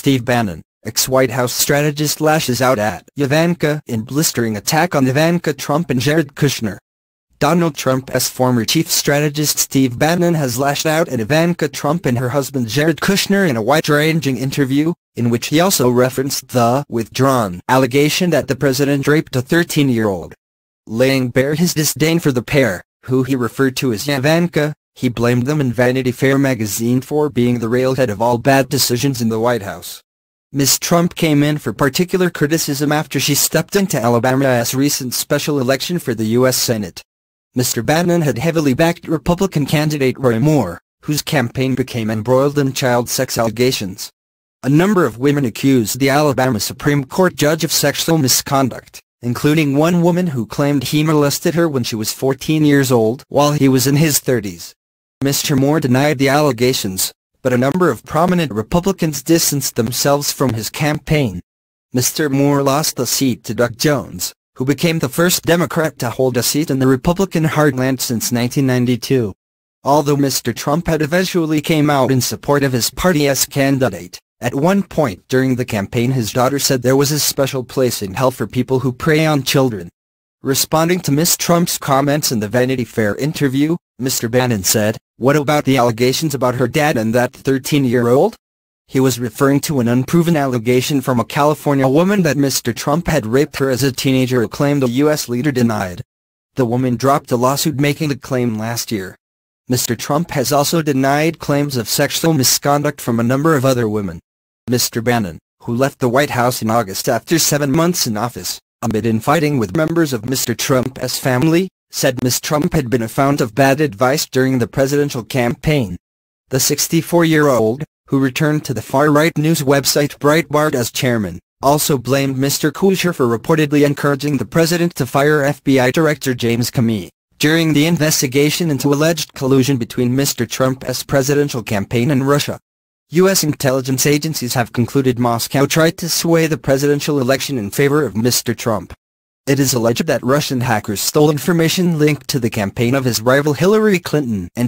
Steve Bannon, ex-White House strategist, lashes out at Javanka in blistering attack on Ivanka Trump and Jared Kushner. Donald Trump's former chief strategist Steve Bannon has lashed out at Ivanka Trump and her husband Jared Kushner in a wide-ranging interview, in which he also referenced the withdrawn allegation that the president raped a 13-year-old. Laying bare his disdain for the pair, who he referred to as Javanka, he blamed them in Vanity Fair magazine for being the railhead of all bad decisions in the White House. Ms. Trump came in for particular criticism after she stepped into Alabama's recent special election for the U.S. Senate. Mr. Bannon had heavily backed Republican candidate Roy Moore, whose campaign became embroiled in child sex allegations. A number of women accused the Alabama Supreme Court judge of sexual misconduct, including one woman who claimed he molested her when she was 14 years old while he was in his 30s. Mr. Moore denied the allegations, but a number of prominent Republicans distanced themselves from his campaign. Mr. Moore lost the seat to Doug Jones, who became the first Democrat to hold a seat in the Republican heartland since 1992. Although Mr. Trump had eventually came out in support of his party's candidate, at one point during the campaign his daughter said there was a special place in hell for people who prey on children. Responding to Ms. Trump's comments in the Vanity Fair interview, Mr. Bannon said, "What about the allegations about her dad and that 13-year-old? He was referring to an unproven allegation from a California woman that Mr. Trump had raped her as a teenager, a claim the U.S. leader denied. The woman dropped a lawsuit making the claim last year. Mr. Trump has also denied claims of sexual misconduct from a number of other women." Mr. Bannon, who left the White House in August after 7 months in office, amid infighting with members of Mr. Trump's family, said Ms. Trump had been a fount of bad advice during the presidential campaign. The 64-year-old, who returned to the far-right news website Breitbart as chairman, also blamed Mr. Kushner for reportedly encouraging the president to fire FBI Director James Comey during the investigation into alleged collusion between Mr. Trump's presidential campaign and Russia. U.S. intelligence agencies have concluded Moscow tried to sway the presidential election in favor of Mr. Trump. It is alleged that Russian hackers stole information linked to the campaign of his rival Hillary Clinton and